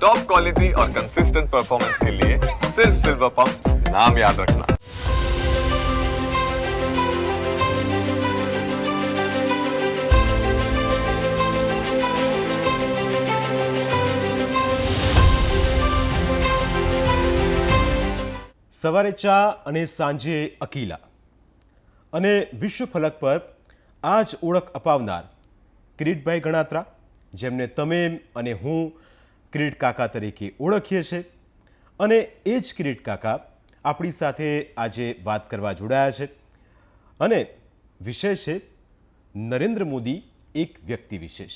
Top quality और consistent performance के लिए सिर्फ सिल्वर पंप नाम याद रखना। સવારે ચા અને સાંજે અકીલા અને વિશ્વ ફલક પર આ જ ઓળખ અપાવનાર કિરીટભાઈ ગણાત્રા, જેમને તમે અને હું કિરીટ કાકા તરીકે ઓળખીએ છીએ, અને એ જ કિરીટ કાકા આપણી સાથે આજે વાત કરવા જોડાયા છે. અને વિષય છે નરેન્દ્ર મોદી એક વ્યક્તિ વિશેષ.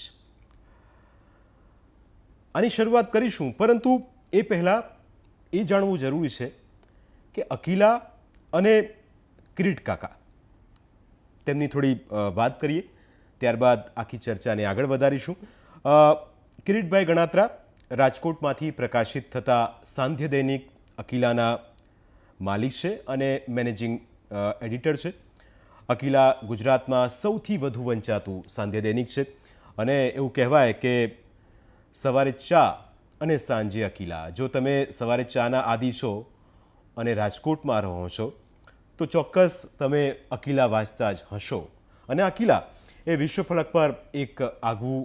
આની શરૂઆત કરીશું, પરંતુ એ પહેલાં એ જાણવું જરૂરી છે કે અકીલા અને કિરીટ કાકા તેમની થોડી વાત કરીએ, ત્યારબાદ આખી ચર્ચાને આગળ વધારીશું. કિરીટભાઈ ગણાત્રા રાજકોટમાંથી પ્રકાશિત થતા સાંધ્ય દૈનિક અકીલાના માલિક છે અને મેનેજિંગ એડિટર છે. અકીલા ગુજરાતમાં સૌથી વધુ વંચાતું સાંધ્ય દૈનિક છે અને એવું કહેવાય કે સવારે ચા અને સાંજે અકીલા. જો તમે સવારે ચાના આદી છો અને રાજકોટમાં રહો છો તો ચોક્કસ તમે અકીલા વાંચતા જ હશો. અને અકીલા એ વિશ્વ ફલક પર એક આગવું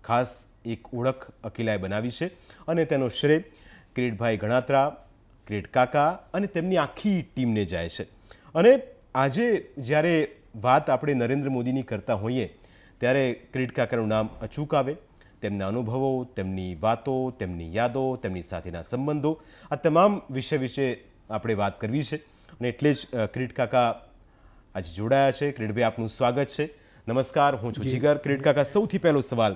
ખાસ એક ઓળખ અકીલાએ બનાવી છે અને તેનો શ્રેય કિરીટભાઈ ગણાત્રા, કિરીટ કાકા અને તેમની આખી ટીમને જાય છે. અને આજે જ્યારે વાત આપણે નરેન્દ્ર મોદીની કરતા હોઈએ ત્યારે કિરીટ કાકાનું નામ અચૂક આવે. તેમના અનુભવો, તેમની વાતો, તેમની યાદો, તેમની સાથેના સંબંધો, આ તમામ વિષય વિશે આપણે વાત કરવી છે. અને એટલે જ કિરીટ કાકા આજે જોડાયા છે. કિરીટભાઈ, આપનું સ્વાગત છે. નમસ્કાર, હું છું જીગર. કિરીટ કાકા, સૌથી પહેલો સવાલ,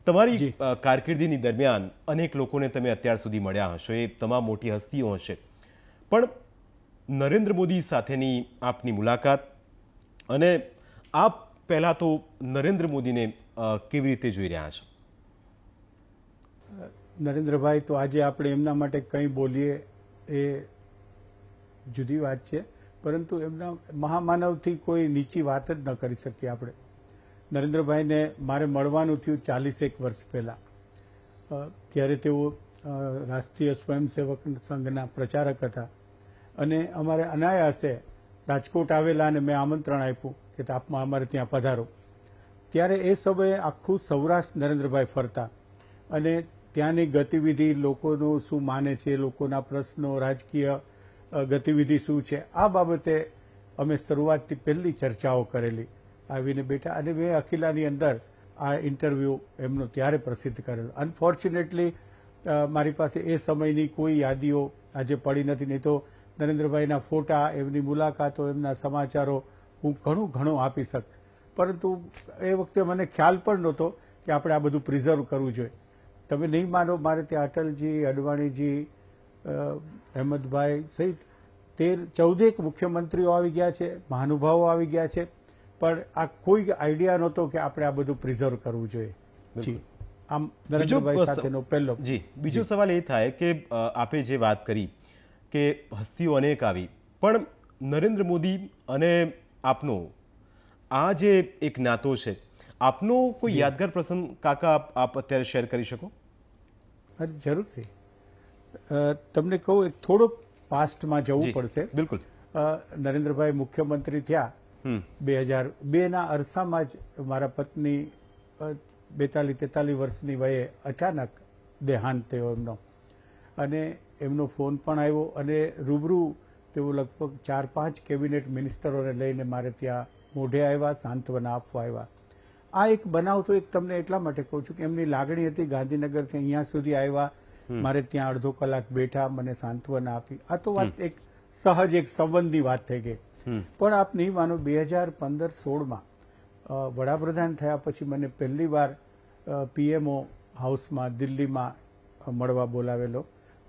તમારી કારકિર્દીની દરમિયાન અનેક લોકોને તમે અત્યાર સુધી મળ્યા હશો, એ તમામ મોટી હસ્તીઓ હશે, પણ નરેન્દ્ર મોદી સાથેની આપની મુલાકાત અને આપ પહેલાં તો નરેન્દ્ર મોદીને કેવી રીતે જોઈ રહ્યા છો? નરેન્દ્રભાઈ તો આજે આપણે એમના માટે કંઈ બોલીએ એ જુદી વાત છે, પરંતુ એમના મહામાનવથી કોઈ નીચી વાત જ ન કરી શકીએ આપણે. નરેન્દ્રભાઈને મારે મળવાનું થયું 41 વર્ષ પહેલાં. ત્યારે તેઓ રાષ્ટ્રીય સ્વયંસેવક સંઘના પ્રચારક હતા અને અમારે અનાયાસે રાજકોટ આવેલા અને મેં આમંત્રણ આપ્યું કે આપમાં અમારે ત્યાં પધારો. ત્યારે એ સમયે આખું સૌરાષ્ટ્ર નરેન્દ્રભાઈ ફરતા અને ત્યાંની ગતિવિધિ, લોકોનું શું માને છે, લોકોના પ્રશ્નો, રાજકીય ગતિવિધિ શું છે, આ બાબતે અમે શરૂઆતથી પહેલી ચર્ચાઓ કરેલી. આવીને બેઠા અને મેં અકીલાની અંદર આ ઇન્ટરવ્યૂ એમનો ત્યારે પ્રસિદ્ધ કરેલો. અનફોર્ચ્યુનેટલી મારી પાસે એ સમયની કોઈ યાદીઓ આજે પડી નથી, નહીં તો નરેન્દ્રભાઈના ફોટા, એમની મુલાકાતો, એમના સમાચારો હું ઘણું આપી શક. પરંતુ એ વખતે મને ખ્યાલ પણ નહોતો કે આપણે આ બધું પ્રિઝર્વ કરવું જોઈએ. તમે નહીં માનો, મારે ત્યાં અટલજી, અડવાણીજી, અહેમદભાઈ સહિત 14 મુખ્યમંત્રીઓ આવી ગયા છે, મહાનુભાવો આવી ગયા છે, પણ આ કોઈ આઈડિયા નહોતો કે આપણે આ બધું પ્રિઝર્વ કરવું જોઈએ. જી, આમ નરેન્દ્રભાઈ સાથેનો પહેલો. જી, બીજો સવાલ એ થાય કે આપે જે વાત કરી કે હસ્તીઓ અનેક આવી, પણ નરેન્દ્ર મોદી અને આપનો આ જે એક નાતો છે, આપનો કોઈ યાદગાર પ્રસંગ કાકા આપ અત્યારે શેર કરી શકો? જરૂરથી. તમને કહું, એક થોડો પાસ્ટમાં જવું પડશે. બિલકુલ. નરેન્દ્રભાઈ મુખ્યમંત્રી થયા 2002ના અરસામાં જ મારા પત્ની 42-43 વર્ષની વયે અચાનક દેહાંત થયો એમનો, અને એમનો ફોન પણ આવ્યો અને રૂબરૂ તેઓ લગભગ 4-5 કેબિનેટ મિનિસ્ટરોને લઈને મારે ત્યાં મોઢે આવ્યા, સાંત્વના આપવા આવ્યા. આ એક બનાવ તો એક તમને એટલા માટે કહું છું કે એમની લાગણી હતી, ગાંધીનગરથી અહીંયા સુધી આવ્યા, મારે ત્યાં અડધો કલાક બેઠા, મને સાંત્વના આપી. આ તો વાત એક સહજ એક સંબંધની વાત થઈ ગઈ. પણ આપ નહીં માનો, 2015-16માં વડાપ્રધાન થયા પછી મને પહેલી વાર પીએમઓ હાઉસમાં દિલ્હીમાં મળવા બોલાવેલો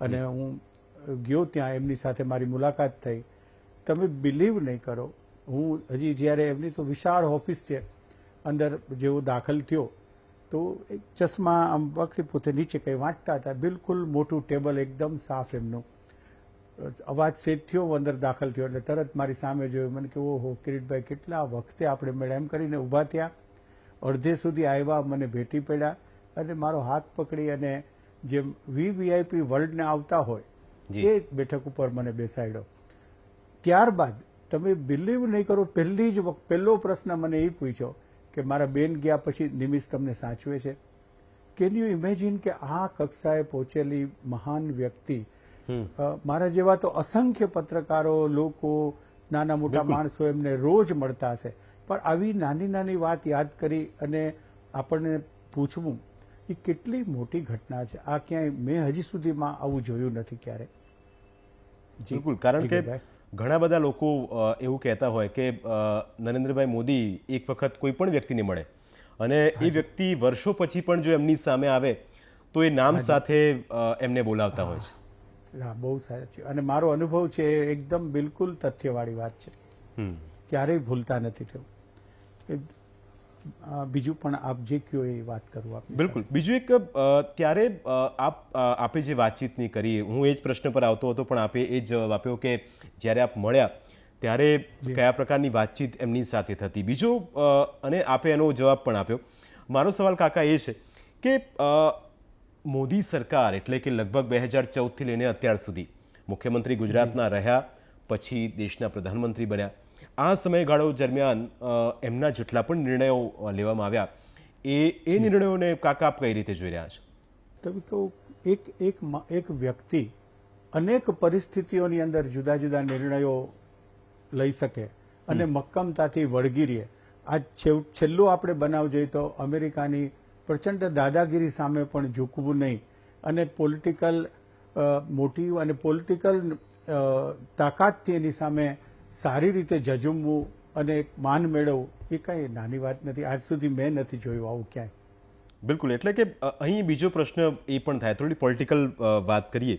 અને હું ગયો. ત્યાં એમની સાથે મારી મુલાકાત થઈ. તમે બિલીવ નહીં કરો, હું હજી જ્યારે એમની તો વિશાળ ઓફિસ છે, અંદર જેવો દાખલ થયો તો એક ચશ્મા આમ પકડી પોતે નીચે કંઈ વાંચતા હતા. બિલકુલ મોટું ટેબલ, એકદમ સાફ એમનું. અવાજ સેટ થયો, અંદર દાખલ થયો એટલે તરત મારી સામે જોયું. મને કે ઓહો કિરીટભાઈ, કેટલા વખતે આપણે મળ્યા. એમ કરીને ઊભા થયા, અડધે સુધી આવ્યા, મને ભેટી પડ્યા અને મારો હાથ પકડી અને જેમ VVIP વર્લ્ડને આવતા હોય જી. એ બેઠક ઉપર મને બેસાડ્યો. ત્યારબાદ તમે બિલીવ નહીં કરો, પહેલો પ્રશ્ન મને એ પૂછ્યો કે મારા બેન ગયા પછી નિમિષ તમને સાચવે છે. કેન યુ ઇમેજિન કે આ કક્ષાએ પહોંચેલી મહાન વ્યક્તિ, મારા જેવા તો અસંખ્ય પત્રકારો, લોકો, નાના મોટા માણસો એમને રોજ મળતા હશે, પણ આવી નાની નાની વાત યાદ કરી અને આપણને પૂછવું એ કેટલી મોટી ઘટના છે. આ ક્યાંય મેં હજી સુધીમાં આવું જોયું નથી ક્યારે. બિલકુલ, કારણ કે ઘણા બધા લોકો એવું કહેતા હોય કે નરેન્દ્રભાઈ મોદી એક વખત કોઈ પણ વ્યક્તિને મળે અને એ વ્યક્તિ વર્ષો પછી પણ જો એમની સામે આવે તો એ નામ સાથે એમને બોલાવતા હોય છે. હા, બહુ સારું છે અને મારો અનુભવ છે એકદમ બિલકુલ તથ્યવાળી વાત છે, ક્યારેય ભૂલતા નથી થયું. બીજું પણ આપ જે કયો એ વાત કરું આપ. બિલકુલ. બીજું એક, ત્યારે આપે જે વાતચીતની કરી, હું એ જ પ્રશ્ન પર આવતો હતો પણ આપે એ જ જવાબ આપ્યો કે જ્યારે આપ મળ્યા ત્યારે કયા પ્રકારની વાતચીત એમની સાથે થતી. બીજું, અને આપે એનો જવાબ પણ આપ્યો. મારો સવાલ કાકા એ છે કે મોદી સરકાર એટલે કે લગભગ 2014થી લઈને અત્યાર સુધી મુખ્યમંત્રી ગુજરાતના રહ્યા, પછી દેશના પ્રધાનમંત્રી બન્યા. આ સમયગાળો દરમિયાન એમના જેટલા પણ નિર્ણયો લેવામાં આવ્યા એ નિર્ણયોને કાકા આપ કઈ રીતે જોઈ રહ્યા છો? તમે કહું, એક વ્યક્તિ અનેક પરિસ્થિતિઓની અંદર જુદા જુદા નિર્ણયો લઈ શકે અને મક્કમતાથી વળગી રહે. આ છેલ્લું આપણે બનાવ જોઈએ તો અમેરિકાની પ્રચંડ દાદાગીરી સામે પણ ઝૂકવું નહીં અને પોલિટિકલ મોટિવ અને પોલિટિકલ તાકાતથી એની સામે સારી રીતે ઝઝૂમવું અને માન મેળવવું એ કાંઈ નાની વાત નથી. આજ સુધી મેં નથી જોયું આવું ક્યાંય. બિલકુલ. એટલે કે અહીં બીજો પ્રશ્ન એ પણ થાય, થોડી પોલિટિકલ વાત કરીએ.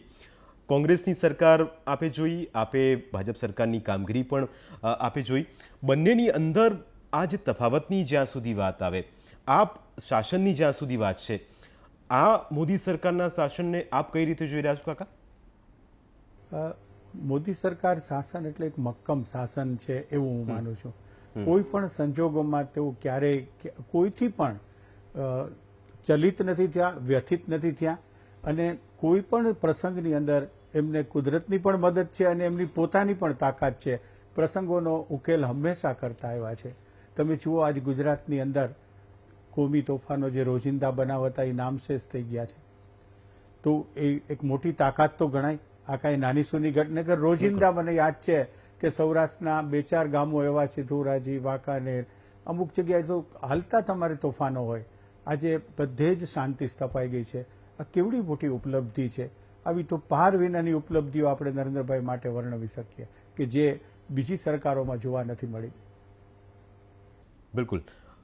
કોંગ્રેસની સરકાર આપે જોઈ, આપે ભાજપ સરકારની કામગીરી પણ આપે જોઈ. બંનેની અંદર આ જે તફાવતની જ્યાં સુધી વાત આવે, આપ શાસનની જ્યાં સુધી વાત છે, આ મોદી સરકારના શાસનને આપ કઈ રીતે જોઈ રહ્યા છો કાકા? મોદી સરકાર શાસન એટલે એક મક્કમ શાસન છે એવું હું માનું છું. કોઈ પણ સંજોગોમાં તેઓ ક્યારેય કોઈથી પણ ચલિત નથી થયા, વ્યથિત નથી થયા અને કોઈ પણ પ્રસંગની અંદર એમને કુદરતની પણ મદદ છે અને એમની પોતાની પણ તાકાત છે. પ્રસંગોનો ઉકેલ હંમેશા કરતા આવ્યા છે. તમે જુઓ, આજ ગુજરાતની અંદર કોમી તોફાનો જે રોજિંદા બનાવ હતા એ નામશેષ થઈ ગયા છે. તો એ એક મોટી તાકાત તો ગણાય. આ કાંઈ નાની સૂની ઘટના રોજિંદા, મને યાદ છે કે સૌરાષ્ટ્રના 2-4 ગામો એવા છે, ધોરાજી, વાંકાનેર, અમુક જગ્યાએ તો હાલતા તમારે તોફાનો હોય. આજે બધે જ શાંતિ સ્થપાઈ ગઈ છે. આ કેવડી મોટી ઉપલબ્ધિ છે. આવી તો પાર વિનાની ઉપલબ્ધિઓ આપણે નરેન્દ્રભાઈ માટે વર્ણવી શકીએ કે જે બીજી સરકારોમાં જોવા નથી મળી. બિલકુલ.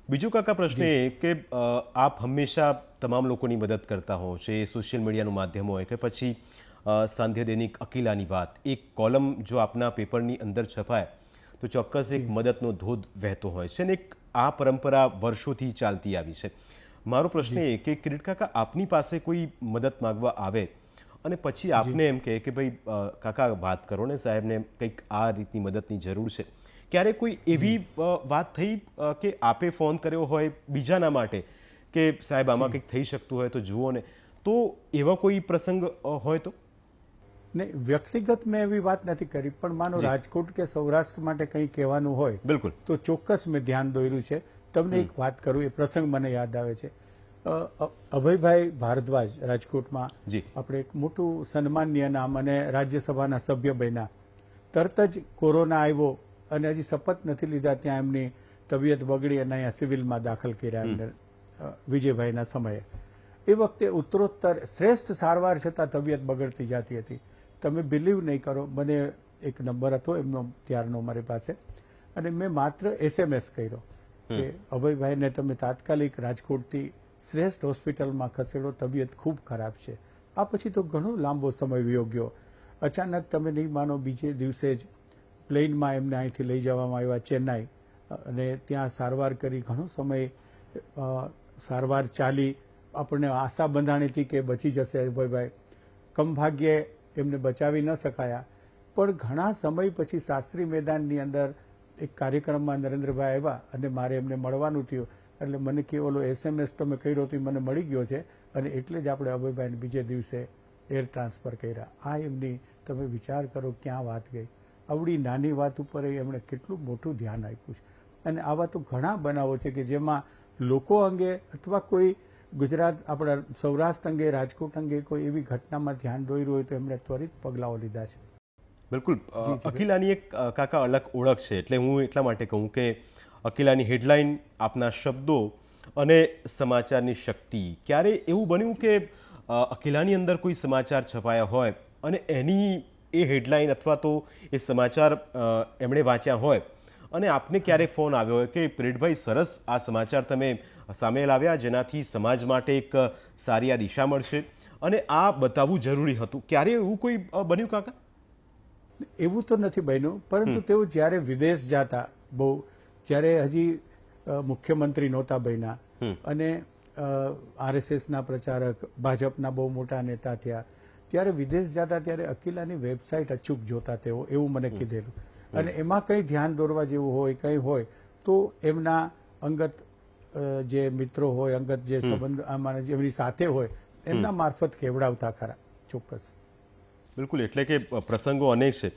બીજું કાકા પ્રશ્ન એ કે આપ હંમેશા તમામ લોકોની મદદ કરતા હો છો, એ સોશિયલ મીડિયાનું માધ્યમ હોય કે પછી સાંધ્ય દૈનિક અકીલાની વાત, એક કોલમ જો આપના પેપરની અંદર છપાય તો ચોક્કસ એક મદદનો ધોધ વહેતો હોય છે અને એક આ પરંપરા વર્ષોથી ચાલતી આવી છે. મારો પ્રશ્ન એ કે કિરીટ કાકા, આપની પાસે કોઈ મદદ માગવા આવે અને પછી આપને એમ કહે કે ભાઈ કાકા વાત કરો ને સાહેબને કંઈક આ રીતની મદદની જરૂર છે, ક્યારે કોઈ એવી વાત થઈ કે આપે ફોન કર્યો હોય બીજાના માટે કે સાહેબ આમાં કંઈક થઈ શકતું હોય તો જુઓ ને, તો એવા કોઈ પ્રસંગ હોય તો? નહીં, વ્યક્તિગત મેં એવી વાત નથી કરી, પણ માનો રાજકોટ કે સૌરાષ્ટ્ર માટે કંઈ કહેવાનું હોય બિલકુલ તો ચોક્કસ મેં ધ્યાન દોર્યું છે. તમને એક વાત કરું, એ પ્રસંગ મને યાદ આવે છે. અભયભાઈ ભારદ્વાજ રાજકોટમાં આપણે એક મોટું સન્માનીય નામ અને રાજ્યસભાના સભ્ય બન્યા. તરત જ કોરોના આવ્યો અને હજી શપથ નથી લીધા ત્યાં એમની તબિયત બગડી અને અહીંયા સિવિલમાં દાખલ કર્યા વિજયભાઈના સમયે. એ વખતે ઉત્તરોત્તર શ્રેષ્ઠ સારવાર છતાં તબિયત બગડતી જતી હતી. તમે બિલીવ નહીં કરો, મને એક નંબર હતો એમનો ત્યારનો મારી પાસે અને મેં માત્ર SMS કર્યો કે અભયભાઈને તમે તાત્કાલિક રાજકોટથી શ્રેષ્ઠ હોસ્પિટલમાં ખસેડો, તબિયત ખૂબ ખરાબ છે. આ પછી તો ઘણો લાંબો સમય વયો ગયો. અચાનક તમે નહીં માનો, બીજે દિવસે જ પ્લેનમાં એમને અહીંથી લઈ જવામાં આવ્યા ચેન્નાઈ અને ત્યાં સારવાર કરી. ઘણો સમય સારવાર ચાલી. આપણને આશા બંધાણી હતી કે બચી જશે અભયભાઈ. કમભાગ્યે એમને બચાવી ન શકાયા. પણ ઘણા સમય પછી શાસ્ત્રી મેદાનની અંદર એક કાર્યક્રમમાં નરેન્દ્રભાઈ આવ્યા અને મારે એમને મળવાનું થયું. એટલે મને કે ઓલો SMS તમે કર્યો તો મને મળી ગયો છે અને એટલે જ આપણે અભયભાઈને બીજે દિવસે એર ટ્રાન્સફર કર્યા. આ એમની તમે વિચાર કરો ક્યાં વાત ગઈ. આવડી નાની વાત ઉપર એમણે કેટલું મોટું ધ્યાન આપ્યું છે. અને આવા તો ઘણા બનાવો છે કે જેમાં લોકો અંગે અથવા કોઈ ગુજરાત આપણા સૌરાષ્ટ્ર અંગે રાજકોટ અંગે કોઈ એવી ઘટનામાં ધ્યાન દોર્યું હોય તો એમણે ત્વરિત પગલાઓ લીધા છે. બિલકુલ. અકિલાની એક કાકા અલગ ઓળખ છે, એટલે હું એટલા માટે કહું કે અકિલાની હેડલાઇન, આપના શબ્દો અને સમાચારની શક્તિ. ક્યારે એવું બન્યું કે અકિલાની અંદર કોઈ સમાચાર છપાયા હોય અને એની એ હેડલાઇન અથવા તો એ સમાચાર એમણે વાંચ્યા હોય અને આપને ક્યારે ફોન આવ્યો હોય કે કિરીટભાઈ સરસ આ સમાચાર તમે સામે લાવ્યા જેનાથી સમાજ માટે એક સારી આ દિશા મળશે અને આ બતાવવું જરૂરી હતું, ક્યારે એવું કોઈ બન્યું કાકા? એવું તો નથી બન્યું, પરંતુ તેઓ જ્યારે વિદેશ જતા, બહુ જ્યારે હજી મુખ્યમંત્રી નહોતા બન્યા અને RSSના પ્રચારક, ભાજપના બહુ મોટા નેતા થયા, ત્યારે વિદેશ જતા ત્યારે અકિલાની વેબસાઇટ અચૂક જોતા તેઓ, એવું મને કીધેલું. અને એમાં કંઈ ધ્યાન દોરવા જેવું હોય, કંઈ હોય તો એમના અંગત જે મિત્રો હોય, અંગત જે સંબંધ આમાં એમની સાથે હોય એમના મારફત કેવડાવતા ખરા. ચોક્કસ. બિલકુલ. એટલે કે પ્રસંગો અનેક છે.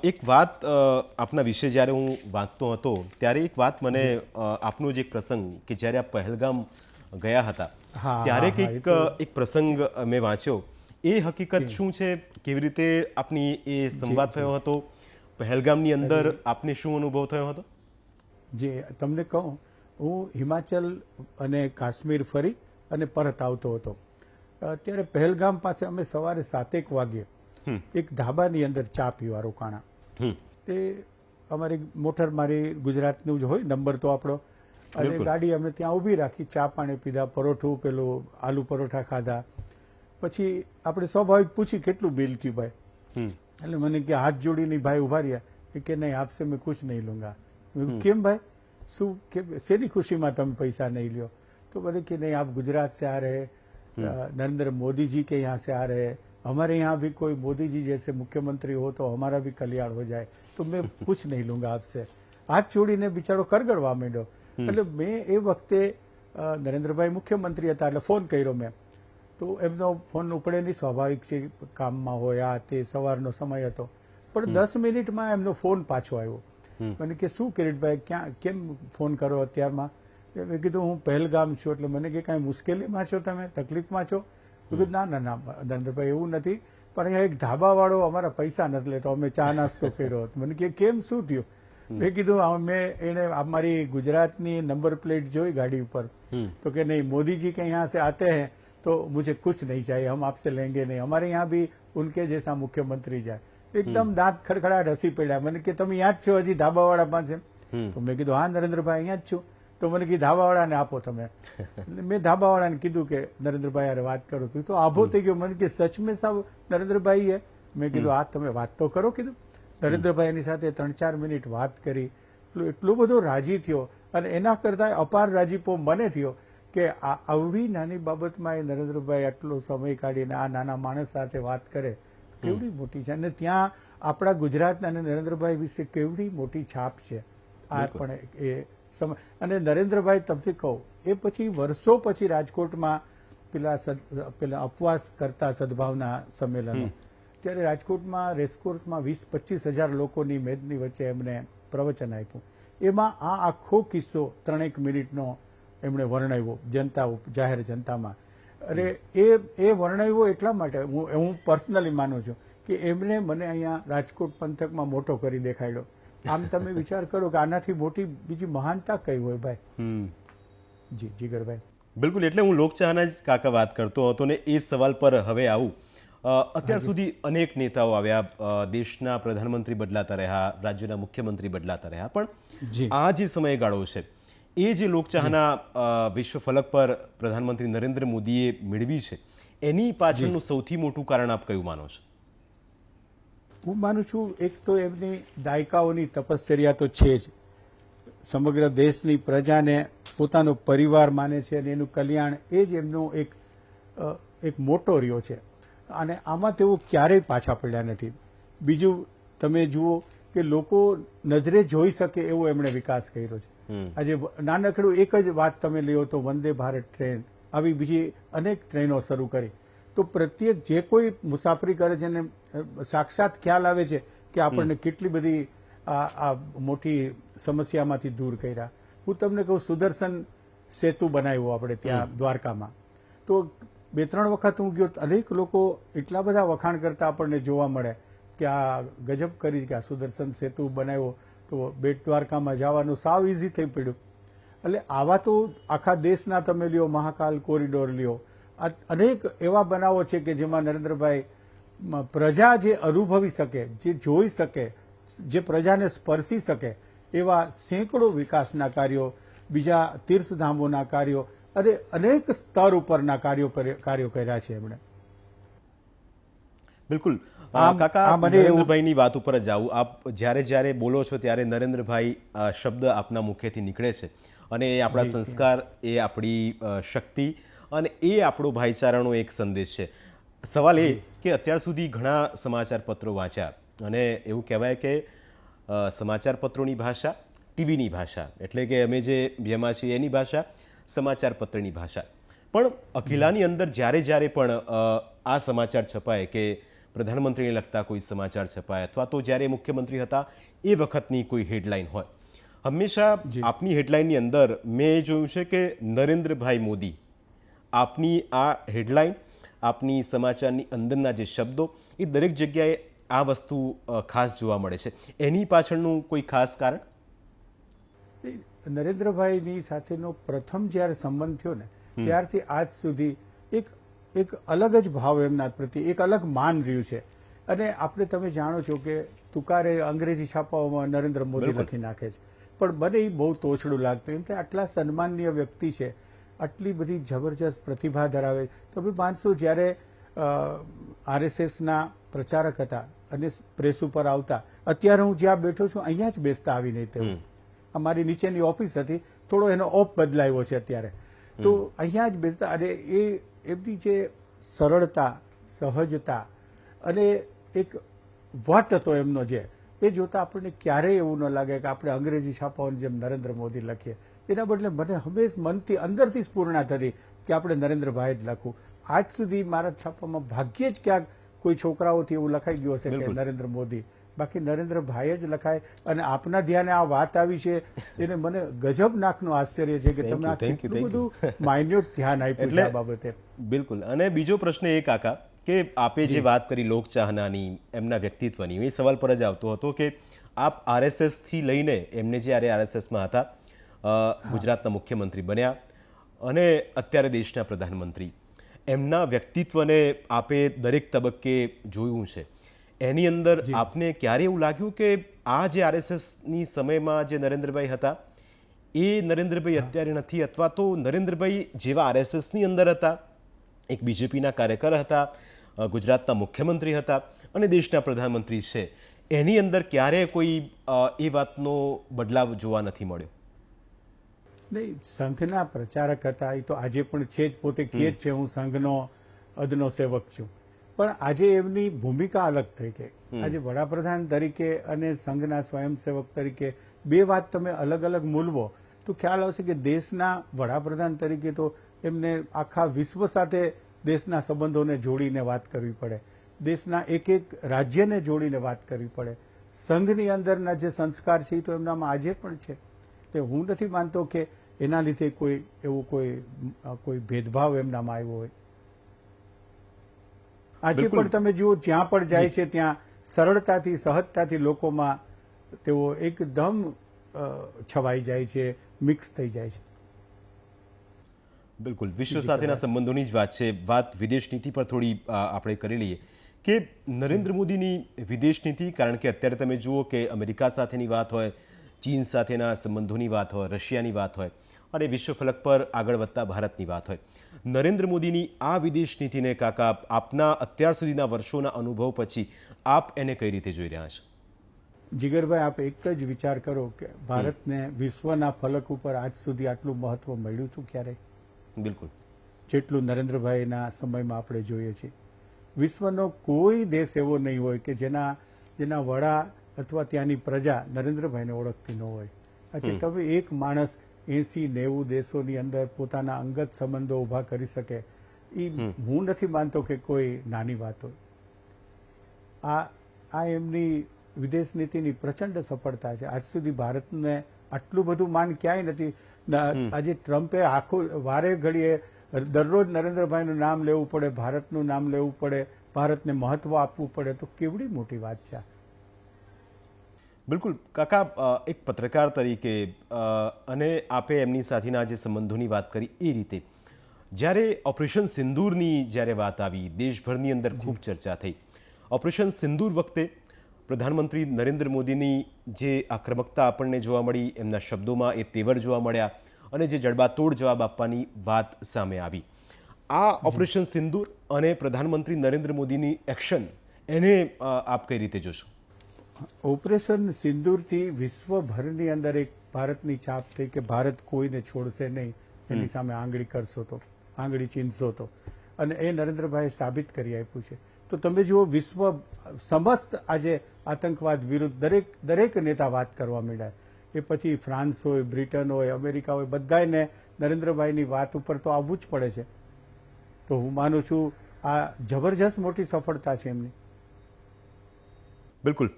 એક વાત આપના વિશે જ્યારે હું વાંચતો હતો ત્યારે એક વાત મને આપનો જ એક પ્રસંગ કે જ્યારે આપ પહેલગામ ગયા હતા ત્યારે કંઈક એક પ્રસંગ મેં વાંચ્યો. એ હકીકત શું છે? કેવી રીતે આપની એ સંવાદ થયો હતો? પહેલગામની અંદર આપને શું અનુભવ થયો હતો? જે તમને કહું, હું હિમાચલ અને કાશ્મીર ફરી અને પરત આવતો હતો ત્યારે પહેલગામ પાસે અમે સવારે 7 વાગ્યે એક ધાબાની અંદર ચા પીવા રોકાણા. તે અમારી મોટર, મારી ગુજરાતનું જ હોય નંબર તો આપણો, અને ગાડી અમે ત્યાં ઊભી રાખી, ચા પાણી પીધા, પરોઠું પેલું આલુ પરોઠા ખાધા. પછી આપણે સ્વાભાવિક પૂછી કેટલું બિલ થયું ભાઈ? એટલે મને કે હાથ જોડીને ભાઈ ઉભા રહ્યા કે નહીં આપસે મેં કુછ નહીં લૂંગા. કેમ ભાઈ, શું કે શેની ખુશીમાં તમે પૈસા નહીં લ્યો? તો બોલે કે નહીં આપ ગુજરાત से आ रहे, नरेंद्र मोदी जी के यहाँ से आ रहे हैं, हमारे यहाँ भी कोई मोदी जी जैसे मुख्यमंत्री हो तो हमारा भी कल्याण हो जाए, तो मैं कुछ नहीं लूंगा आपसे. હાથ છોડીને બિચારો કરગડવા માંડ્યો. એટલે મેં એ વખતે નરેન્દ્રભાઈ મુખ્યમંત્રી હતા એટલે ફોન કર્યો મેં, તો એમનો ફોન ઉપડે નહીં, સ્વાભાવિક છે, કામમાં હોય, આ તે સવારનો સમય હતો. પણ 10 મિનિટમાં એમનો ફોન પાછો આવ્યો. મને કે શું કિરીટભાઈ, ક્યાં કેમ ફોન કરો અત્યારમાં? મેં કીધું હું પહેલગામ છું. એટલે મને કે કાંઈ મુશ્કેલીમાં છો તમે, તકલીફમાં છો? મેં કીધું ના ના ના નરેન્દ્રભાઈ એવું નથી, પણ અહીંયા એક ધાબાવાળો અમારા પૈસા નથી લેતો, અમે ચા નાસ્તો કર્યો. મને કે કેમ શું થયું? મેં કીધું અમે એને અમારી ગુજરાતની નંબર પ્લેટ જોઈ ગાડી ઉપર, તો કે નહીં મોદીજી કે यहाँ से आते हैं तो मुझे कुछ नहीं चाहिए, हम आपसे लेंगे नहीं, हमारे यहाँ भी उनके जैसा मुख्यमंत्री जाए. એકદમ દાંત ખડખડાટ હસી પડ્યા. મને કે તમે અહીંયા જ છો હજી ધાબાવાળા પાસે? તો મેં કીધું હા નરેન્દ્રભાઈ અહીંયા જ છું. તો મને કીધું ધાબાવાળાને આપો તમે. મેં ધાબાવાળાને કીધું કે નરેન્દ્રભાઈ યાર વાત કરો. તો આભો થઈ ગયો. મને કે સચ મેં સાહેબ નરેન્દ્રભાઈ હે? મેં કીધું હા તમે વાત તો કરો. કીધું નરેન્દ્રભાઈ એની સાથે 3-4 મિનિટ વાત કરી. એટલો બધો રાજી થયો અને એના કરતા અપાર રાજીપો મને થયો કે આવડી નાની બાબતમાં એ નરેન્દ્રભાઈ આટલો સમય કાઢીને આ નાના માણસ સાથે વાત કરે, કેવડી મોટી છે. અને ત્યાં આપણા ગુજરાતના અને નરેન્દ્રભાઈ વિશે કેવડી મોટી છાપ છે. આ પણ એ સમય. અને નરેન્દ્રભાઈ તમને કહું, એ પછી વર્ષો પછી રાજકોટમાં પેલા ઉપવાસ કરતા સદભાવના સંમેલનો, ત્યારે રાજકોટમાં રેસકોર્સમાં 20-25 હજાર લોકોની મેદની વચ્ચે એમણે પ્રવચન આપ્યું. એમાં આ આખો કિસ્સો 3 મિનિટનો એમણે વર્ણવ્યો જનતા, જાહેર જનતામાં. અરે એ વર્ણવ્યો એટલા માટે હું પર્સનલી માનું છું કે એમણે મને અહીંયા રાજકોટ પંથકમાં મોટો કરી દેખાડ્યો. આમ તમે વિચાર કરો કે આનાથી મોટી બીજી મહાનતા કઈ હોય ભાઈ? જી જીગરભાઈ. બિલકુલ. એટલે હું લોકચાહના જ કાકા વાત કરતો હતો ને એ સવાલ પર હવે આવું. અત્યાર સુધી અનેક નેતાઓ આવ્યા, દેશના પ્રધાનમંત્રી બદલાતા રહ્યા, રાજ્યના મુખ્યમંત્રી બદલાતા રહ્યા, પણ આ જે સમયગાળો છે એ જે લોકચાહના વિશ્વ ફલક પર પ્રધાનમંત્રી નરેન્દ્ર મોદીએ મેળવી છે એની પાછળનું સૌથી મોટું કારણ આપ કયું માનો છો? હું માનું છું એક તો એમની દાયકાઓની તપશ્ચર્યા તો છે જ. સમગ્ર દેશની પ્રજાને પોતાનો પરિવાર માને છે અને એનું કલ્યાણ એ જ એમનો એક મોટો રહ્યો છે. અને આમાં તેઓ ક્યારેય પાછા પડ્યા નથી. બીજું તમે જુઓ કે લોકો નજરે જોઈ શકે એવો એમણે વિકાસ કર્યો છે. આજે નાનકડું એક જ વાત તમે લ્યો તો વંદે ભારત ટ્રેન આવી બીજી અનેક ટ્રેનો શરૂ કરી. તો પ્રત્યેક જે કોઈ મુસાફરી કરે છે એને સાક્ષાત ખ્યાલ આવે છે કે આપણને કેટલી બધી આ મોટી સમસ્યામાંથી દૂર કર્યા. હું તમને કહું, સુદર્શન સેતુ બનાવ્યો આપણે ત્યાં દ્વારકામાં, તો 2-3 વખત હું ગયો, અનેક લોકો એટલા બધા વખાણ કરતા આપણને જોવા મળે કે આ ગજબ કરી, કે આ સુદર્શન સેતુ બનાવ્યો તો બેટ દ્વારકામાં જવાનું સાવ ઇઝી થઈ પડ્યું. એટલે આવા તો આખા દેશના તમે લ્યો, મહાકાલ કોરિડોર લ્યો, અનેક એવા બનાવો છે કે જેમાં નરેન્દ્રભાઈ પ્રજા જે અનુભવી શકે, જે જોઈ શકે, જે પ્રજાને સ્પર્શી શકે એવા સેંકડો વિકાસના કાર્યો, બીજા તીર્થધામોના કાર્યો અને અનેક સ્તર ઉપરના કાર્યો કર્યા છે એમણે. બિલકુલ કાકા, નરેન્દ્રભાઈની વાત ઉપર જ આવું. આપ જ્યારે જ્યારે બોલો છો ત્યારે નરેન્દ્રભાઈ શબ્દ આપના મુખેથી નીકળે છે અને એ આપણા સંસ્કાર, એ આપણી શક્તિ અને એ આપણો ભાઈચારાનો એક સંદેશ છે. સવાલ એ કે અત્યાર સુધી ઘણા સમાચાર પત્રો વાંચ્યા અને એવું કહેવાય કે સમાચાર પત્રોની ભાષા ટીવીની ભાષા, એટલે કે અમે જેમાં છીએ એની ભાષા સમાચાર પત્રની ભાષા. પણ અખિલાની અંદર જ્યારે જ્યારે પણ આ સમાચાર છપાય કે પ્રધાનમંત્રીને લગતા કોઈ સમાચાર છપાય અથવા તો જ્યારે મુખ્યમંત્રી હતા એ વખતની કોઈ હેડલાઇન હોય, હંમેશા આપની હેડલાઇનની અંદર મેં જોયું છે કે નરેન્દ્રભાઈ મોદી. આપની આ હેડલાઇન, આપની સમાચારની અંદરના જે શબ્દો, એ દરેક જગ્યાએ આ વસ્તુ ખાસ જોવા મળે છે. એની પાછળનું કોઈ ખાસ કારણ? નરેન્દ્રભાઈની સાથેનો પ્રથમ જ્યારે સંબંધ થયો ને ત્યારથી આજ સુધી એક અલગ જ ભાવ એમના પ્રત્યે, એક અલગ માન રહ્યું છે. અને આપણે તમે જાણો છો કે તુકારે અંગ્રેજી છાપાઓમાં નરેન્દ્ર મોદી લખી નાખે છે, પણ મને એ બહુ તોછડું લાગતું, એમ કે આટલા સન્માનનીય વ્યક્તિ છે, આટલી બધી જબરજસ્ત પ્રતિભા ધરાવે. તમે માનશો, જ્યારે RSSના પ્રચારક હતા અને પ્રેસ ઉપર આવતા, અત્યારે હું જ્યાં બેઠો છું અહીંયા જ બેસતા આવીને, તેવું અમારી નીચેની ઓફિસ હતી, થોડો એનો ઓફ બદલાયો છે અત્યારે, તો અહીંયા જ બેસતા. અને એ એમની જે સરળતા, સહજતા અને એક વટ હતો એમનો, જે એ જોતા આપણને ક્યારેય એવું ન લાગે કે આપણે અંગ્રેજી છાપાઓની જેમ નરેન્દ્ર મોદી લખીએ. એના બદલે મને હંમેશ મનથી, અંદરથી સ્ફૂર્ણા થતી કે આપણે નરેન્દ્રભાઈ જ લખવું. આજ સુધી મારા છાપામાં ભાગ્યે જ ક્યાંક કોઈ છોકરાઓથી એવું લખાઈ ગયું હશે કે નરેન્દ્ર મોદી, બાકી નરેન્દ્રભાઈ જ લખાય. અને આપના ધ્યાને આ વાત આવી છે એને મને ગજબ નાકનું આશ્ચર્ય છે કે તમે આ કેટલું બધું માઇન્યુટ ધ્યાન આપ્યું છે આ બાબતે. બિલકુલ. અને બીજો પ્રશ્ન એ કાકા કે આપે જે વાત કરી લોકચાહનાની, એમના વ્યક્તિત્વની, એ સવાલ પર જ આવતો હતો કે આપ RSSથી લઈને એમને જ્યારે RSSમાં હતા, ગુજરાતના મુખ્યમંત્રી બન્યા અને અત્યારે દેશના પ્રધાનમંત્રી, એમના વ્યક્તિત્વને આપે દરેક તબક્કે જોયું છે. એની અંદર આપને ક્યારે એવું લાગ્યું કે આ જે RSSની સમયમાં જે નરેન્દ્રભાઈ હતા એ નરેન્દ્રભાઈ અત્યારે નથી, અથવા તો નરેન્દ્રભાઈ જેવા RSSની અંદર હતા, એક BJPના કાર્યકર હતા, ગુજરાતના મુખ્યમંત્રી હતા અને દેશના પ્રધાનમંત્રી છે, એની અંદર ક્યારે કોઈ એ વાતનો બદલાવ જોવા નથી મળ્યો? નહીં, સંઘના પ્રચારક હતા, એ તો આજે પણ છે જ, પોતે કહે છે હું સંઘનો અદનો સેવક છું. પણ આજે એમની ભૂમિકા અલગ થઈ ગઈ. આજે વડાપ્રધાન તરીકે અને સંઘના સ્વયંસેવક તરીકે બે વાત તમે અલગ અલગ મૂલવો તો ખ્યાલ આવશે કે દેશના વડાપ્રધાન તરીકે તો એમને આખા વિશ્વ સાથે દેશના સંબંધોને જોડીને વાત કરવી પડે, દેશના એક એક રાજ્યને જોડીને વાત કરવી પડે. સંઘની અંદરના જે સંસ્કાર છે એ તો એમનામાં આજે પણ છે. એટલે હું નથી માનતો કે એના લીધે કોઈ એવું કોઈ ભેદભાવ એમનામાં આવ્યો હોય. આજે પણ તમે જુઓ, જ્યાં પણ જાય છે ત્યાં સરળતાથી, સહજતાથી લોકોમાં તેઓ એકદમ છવાઈ જાય છે, મિક્સ થઈ જાય છે. બિલકુલ. વિશ્વ સાથેના સંબંધોની જ વાત છે. વાત વિદેશ નીતિ પર થોડી આપણે કરી લઈએ કે નરેન્દ્ર મોદીની વિદેશ નીતિ, કારણ કે અત્યારે તમે જુઓ કે અમેરિકા સાથેની વાત હોય, ચીન સાથેના સંબંધોની વાત હોય, રશિયાની વાત હોય અને વિશ્વ ફલક પર આગળ વધતા ભારતની વાત હોય, નરેન્દ્ર મોદીની આ વિદેશ નીતિને કાકા આપના અત્યાર સુધીના વર્ષોના અનુભવ પછી આપ એને કઈ રીતે જોઈ રહ્યા છો? જીગરભાઈ, આપ એક જ વિચાર કરો કે ભારતને વિશ્વના ફલક ઉપર આજ સુધી આટલું મહત્વ મળ્યું હતું ક્યારેય? બિલકુલ. જેટલું નરેન્દ્રભાઈના સમયમાં આપણે જોઈએ છીએ. વિશ્વનો કોઈ દેશ એવો નહીં હોય કે જેના વડા અથવા ત્યાંની પ્રજા નરેન્દ્રભાઈને ઓળખતી ન હોય. આજે તમે એક માણસ 80-90 દેશોની અંદર પોતાના અંગત સંબંધો ઊભા કરી શકે એ હું નથી માનતો કે કોઈ નાની વાત હોય. આ એમની વિદેશ નીતિની પ્રચંડ સફળતા છે. આજ સુધી ભારતને આટલું બધું માન ક્યાંય નથી. આજે ટ્રમ્પે આખું વારે ઘડીએ દરરોજ નરેન્દ્રભાઈનું નામ લેવું પડે, ભારતનું નામ લેવું પડે, ભારતને મહત્વ આપવું પડે, તો કેવડી મોટી વાત છે આ. બિલકુલ કાકા, એક પત્રકાર તરીકે અને આપે એમની સાથેના જે સંબંધોની વાત કરી એ રીતે જ્યારે ઓપરેશન સિંદૂરની જ્યારે વાત આવી, દેશભરની અંદર ખૂબ ચર્ચા થઈ. ઓપરેશન સિંદૂર વખતે પ્રધાનમંત્રી નરેન્દ્ર મોદીની જે આક્રમકતા આપણને જોવા મળી, એમના શબ્દોમાં એ તેવર જોવા મળ્યા અને જે જડબાતોડ જવાબ આપવાની વાત સામે આવી. આ ઓપરેશન સિંદૂર અને પ્રધાનમંત્રી નરેન્દ્ર મોદીની એક્શન, એને આપ કઈ રીતે જોશો? ઓપરેશન સિંદૂરથી વિશ્વભરની અંદર એક ભારતની છાપ થઈ કે ભારત કોઈને છોડશે નહીં, એની સામે આંગળી કરશો તો, આંગળી ચીંધશો તો, અને એ નરેન્દ્રભાઈએ સાબિત કરી આપ્યું છે. તો તમે જુઓ, વિશ્વ સમસ્ત આજે આતંકવાદ વિરુદ્ધ દરેક નેતા વાત કરવા માંડ્યા. એ પછી ફ્રાન્સ હોય, બ્રિટન હોય, અમેરિકા હોય, બધાને નરેન્દ્રભાઈની વાત ઉપર તો આવવું જ પડે છે. તો હું માનું છું આ જબરજસ્ત મોટી સફળતા છે એમની. બિલકુલ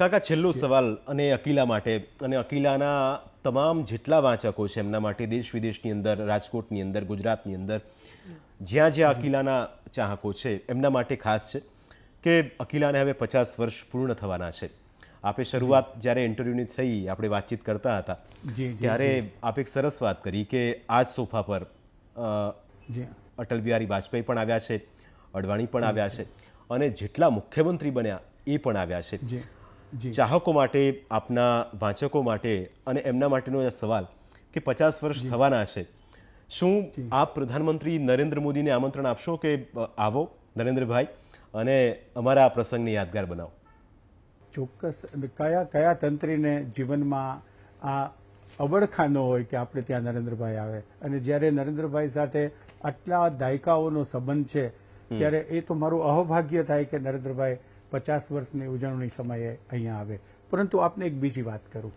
કાકા, છેલ્લો સવાલ અને અકીલા માટે અને અકીલાના તમામ જેટલા વાંચકો છે એમના માટે, દેશ વિદેશની અંદર, રાજકોટની અંદર, ગુજરાતની અંદર, જ્યાં જ્યાં અકીલાના ચાહકો છે એમના માટે ખાસ છે કે અકીલાને હવે 50 વર્ષ પૂર્ણ થવાના છે. આપે શરૂઆત જ્યારે ઇન્ટરવ્યૂની થઈ, આપણે વાતચીત કરતા હતા ત્યારે આપે એક સરસ વાત કરી કે આ જ સોફા પર અટલ બિહારી વાજપેયી પણ આવ્યા છે, અડવાણી પણ આવ્યા છે અને જેટલા મુખ્યમંત્રી બન્યા એ પણ આવ્યા છે. ચાહકો માટે, આપના વાંચકો માટે અને એમના માટેનો સવાલ કે 50 વર્ષ થવાના છે, શું આપ પ્રધાનમંત્રી નરેન્દ્ર મોદીને આમંત્રણ આપશો કે આવો નરેન્દ્રભાઈ અને અમારા આ પ્રસંગને યાદગાર બનાવો? ચોક્કસ. કયા તંત્રીને જીવનમાં આ અબડખા ન હોય કે આપણે ત્યાં નરેન્દ્રભાઈ આવે, અને જ્યારે નરેન્દ્રભાઈ સાથે આટલા દાયકાઓનો સંબંધ છે ત્યારે એ તો મારું અહોભાગ્ય થાય કે નરેન્દ્રભાઈ 50 વર્ષની ઉજવણી સમયે અહીંયા આવે. પરંતુ આપને એક બીજી વાત કરું.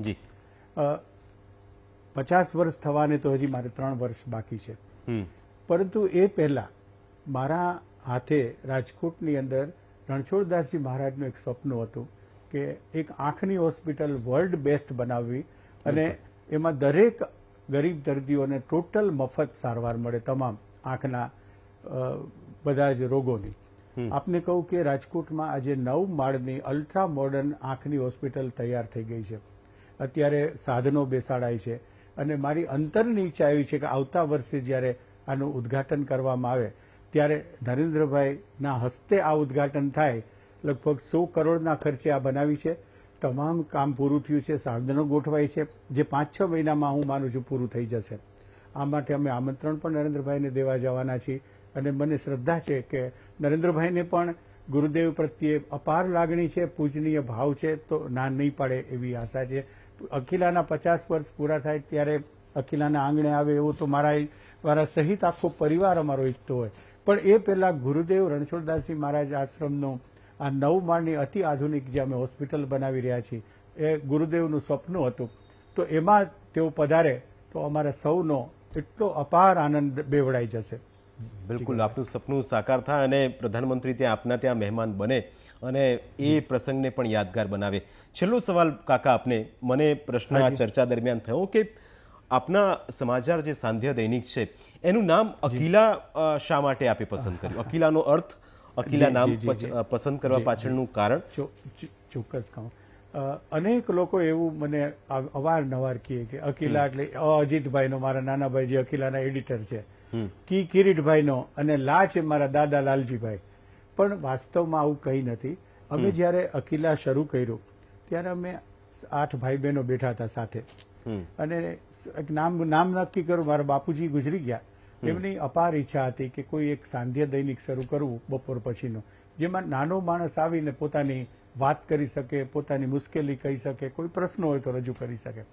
50 વર્ષ થવાને તો હજી મારે 3 વર્ષ બાકી છે. પરંતુ એ પહેલા મારા હાથે રાજકોટની અંદર રણછોડદાસજી મહારાજનું એક સપનું હતું કે એક આંખની હોસ્પિટલ વર્લ્ડ બેસ્ટ બનાવવી અને એમાં દરેક ગરીબ દર્દીઓને ટોટલ મફત સારવાર મળે, તમામ આંખના બધા જ રોગોની. આપને કહું કે રાજકોટમાં આજે 9 માળની અલ્ટ્રા મોડર્ન આંખની હોસ્પિટલ તૈયાર થઈ ગઈ છે. અત્યારે સાધનો બેસાડાય છે અને મારી અંતરની ઈચ્છા એવી છે કે આવતા વર્ષે જ્યારે આનું ઉદ્ઘાટન કરવામાં આવે ત્યારે નરેન્દ્રભાઈના હસ્તે આ ઉદ્ઘાટન થાય. લગભગ 100 કરોડના ખર્ચે આ બનાવી છે. તમામ કામ પૂરું થયું છે, સાધનો ગોઠવાય છે, જે 5-6 મહિનામાં હું માનું છું પૂરું થઈ જશે. આ માટે અમે આમંત્રણ પણ નરેન્દ્રભાઈને દેવા જવાના છીએ અને મને શ્રદ્ધા છે કે નરેન્દ્રભાઈને પણ ગુરુદેવ પ્રત્યે અપાર લાગણી છે, પૂજનીય ભાવ છે, તો ના નહીં પાડે એવી આશા છે. અકીલાના 50 વર્ષ પૂરા થાય ત્યારે અકીલાના આંગણે આવે એવો તો મારા સહિત આખો પરિવાર અમારો ઈચ્છતો હોય. પણ એ પહેલા ગુરુદેવ રણછોડદાસજી મહારાજ આશ્રમનું આ 9 માળની અતિ આધુનિક જે અમે હોસ્પિટલ બનાવી રહ્યા છીએ એ ગુરુદેવનું સપનું હતું. તો એમાં તેઓ પધારે તો અમારા સૌનો એટલો અપાર આનંદ બેવડાઈ જશે. બિલકુલ, આપનું સપનું સાકાર થાય અને પ્રધાનમંત્રી ત્યાં આપના ત્યાં મહેમાન બને અને એ પ્રસંગને પણ યાદગાર બનાવે. છેલ્લો સવાલ કાકા આપને, મને પ્રશ્ન આ ચર્ચા દરમિયાન થયો કે આપના સમાચાર જે સાંધ્ય દૈનિક છે એનું નામ અકીલા શા માટે આપે પસંદ કર્યું? અકીલાનો અર્થ, અકીલા નામ પસંદ કરવા પાછળનું કારણ? ચોક્કસ કહું. અનેક લોકો એવું મને અવારનવાર કહે કે અકીલા એટલે અજીતભાઈનો, મારા નાના ભાઈ જે અકીલાના એડિટર છે, કિરીટભાઈનો અને લા છે મારા દાદા લાલજીભાઈ. પણ વાસ્તવમાં આવું કંઈ નથી. અમે જ્યારે અકીલા શરૂ કર્યું ત્યારે અમે 8 ભાઈ બહેનો બેઠા હતા સાથે અને એક નામ નક્કી કર્યું. મારા બાપુજી ગુજરી ગયા. એમની અપાર ઈચ્છા હતી કે કોઈ એક સાંધ્ય દૈનિક શરૂ કરવું બપોર પછીનું, જેમાં નાનો માણસ આવીને પોતાની વાત કરી શકે, પોતાની મુશ્કેલી કહી શકે, કોઈ પ્રશ્ન હોય તો રજૂ કરી શકે.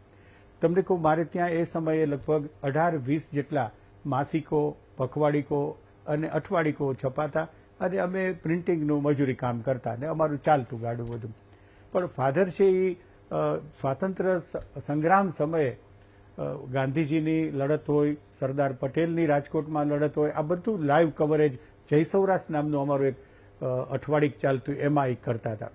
તમને કહું, મારે ત્યાં એ સમયે લગભગ 18-20 જેટલા માસિકો, પખવાડિકો અને અઠવાડિકો છપાતા અને અમે પ્રિન્ટિંગનું મજૂરી કામ કરતા અને અમારું ચાલતું ગાડું બધું. પણ ફાધર છે એ સ્વાતંત્ર્ય સંગ્રામ સમયે ગાંધીજીની લડત હોય, સરદાર પટેલની રાજકોટમાં લડત હોય, આ બધું લાઈવ કવરેજ જય સૌરાષ્ટ્ર નામનું અમારું એક અઠવાડિક ચાલતું એમાં એ કરતા હતા.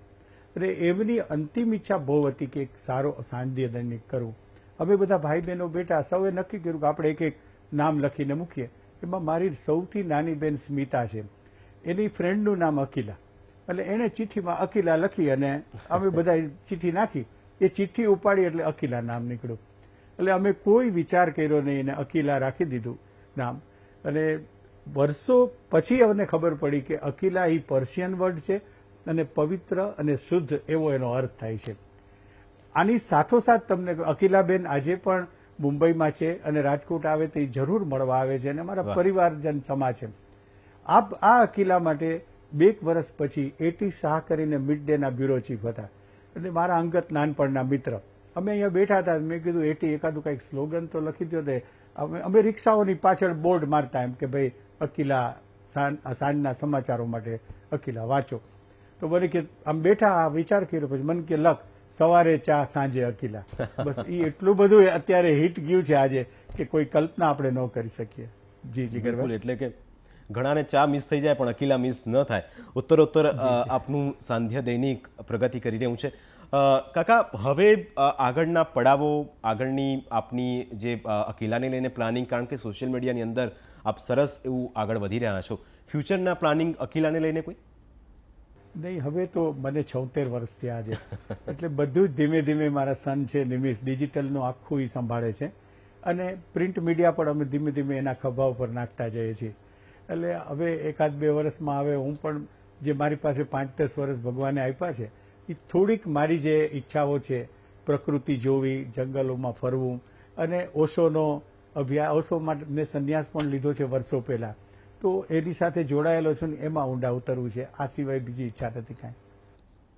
એટલે એમની અંતિમ ઈચ્છા બહુ હતી કે એક સારો સાંધ્ય દૈનિક કરવું. અમે બધા ભાઈ બહેનો બેઠા, સૌએ નક્કી કર્યું કે આપણે એક એક નામ લખીને મૂકીએ. એમાં મારી સૌથી નાની બેન સ્મિતા છે, એની ફ્રેન્ડનું નામ અકીલા, એટલે એણે ચિઠ્ઠીમાં અકીલા લખી અને અમે બધા ચિઠ્ઠી નાખી. એ ચિઠ્ઠી ઉપાડી એટલે અકીલા નામ નીકળ્યું. એટલે અમે કોઈ વિચાર કર્યો નહીં, એને અકીલા રાખી દીધું નામ. અને વર્ષો પછી અમને ખબર પડી કે અકીલા એ પર્શિયન વર્ડ છે અને પવિત્ર અને શુદ્ધ એવો એનો અર્થ થાય છે. આની સાથોસાથ તમને અકીલાબેન આજે પણ મુંબઈમાં છે અને રાજકોટ આવે તો એ જરૂર મળવા આવે છે અને અમારા પરિવારજન સમા છે. આ અકીલા માટે 2 વર્ષ પછી એટી શાહ કરીને મિડ ડેના બ્યુરો ચીફ હતા, એટલે મારા અંગત નાનપણના મિત્ર. અમે અહીંયા બેઠા હતા, મેં કીધું એટી એકાદું કંઈક સ્લોગન તો લખી દો. અમે રિક્ષાઓની પાછળ બોર્ડ મારતા એમ કે ભાઈ અકીલા સાંજના સમાચારો માટે અકીલા વાંચો. તો મને કે આમ બેઠા આ વિચાર કર્યો, પછી મને કે લખ સવારે ચા સાંજે અકીલા. બસ એ એટલું બધું અત્યારે હિટ ગયું છે આજે કે કોઈ કલ્પના આપણે ન કરી શકીએ. જી જી બિલકુલ. એટલે કે ઘણાને ચા મિસ થઈ જાય પણ અકીલા મિસ ન થાય. ઉત્તરોત્તર આપનું સાંધ્ય દૈનિક પ્રગતિ કરી રહ્યું છે. કાકા, હવે આગળના પડાવો, આગળની આપની જે અકીલાને લઈને પ્લાનિંગ, કારણ કે સોશિયલ મીડિયાની અંદર આપ સરસ એવું આગળ વધી રહ્યા છો, ફ્યુચરના પ્લાનિંગ અકીલાને લઈને કોઈ? નહીં, હવે તો મને 76 વર્ષ થયા છે, એટલે બધું જ ધીમે ધીમે મારા સન છે નિમિષ ડિજિટલનું આખું ઈ સંભાળે છે અને પ્રિન્ટ મીડિયા પણ અમે ધીમે ધીમે એના ખભા ઉપર નાખતા જઈએ છીએ. એટલે હવે 1-2 વર્ષમાં હવે હું પણ જે મારી પાસે 5-10 વર્ષ ભગવાને આપ્યા છે, એ થોડીક મારી જે ઈચ્છાઓ છે, પ્રકૃતિ જોવી, જંગલોમાં ફરવું, અને ઓશોનો ઓશો માટે મેં સંન્યાસ પણ લીધો છે વર્ષો પહેલા, તો એની સાથે જોડાયેલો છું ને એમાં ઊંડા ઉતરવું છે. આ સિવાય બીજી ઈચ્છા નથી કાંઈ.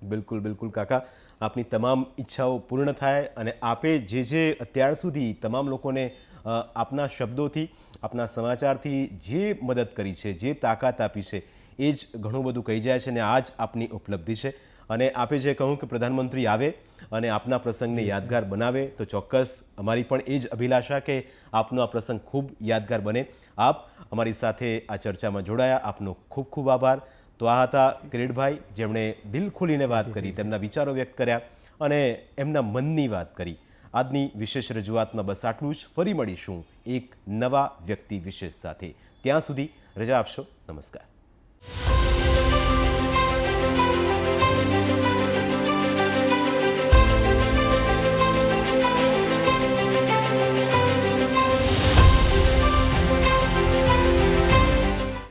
બિલકુલ બિલકુલ કાકા, આપની તમામ ઈચ્છાઓ પૂર્ણ થાય અને આપે જે અત્યાર સુધી તમામ લોકોને આપના શબ્દોથી, આપના સમાચારથી જે મદદ કરી છે, જે તાકાત આપી છે, એ જ ઘણું બધું કહી જાય છે અને આ જ આપની ઉપલબ્ધિ છે. અને આપે જે કહ્યું કે પ્રધાનમંત્રી આવે અને આપના પ્રસંગને યાદગાર બનાવે, તો ચોક્કસ અમારી પણ એ જ અભિલાષા કે આપનો આ પ્રસંગ ખૂબ યાદગાર બને. આપ અમારી સાથે આ ચર્ચામાં જોડાયા, આપનો ખૂબ ખૂબ આભાર. તો આ હતા કિરીટભાઈ, જેમણે દિલ ખોલીને વાત કરી, તેમના વિચારો વ્યક્ત કર્યા અને એમના મનની વાત કરી. આજની વિશેષ રજૂઆતમાં બસ આટલું જ. ફરી મળીશું એક નવા વ્યક્તિ વિશેષ સાથે. ત્યાં સુધી રજા આપશો. નમસ્કાર.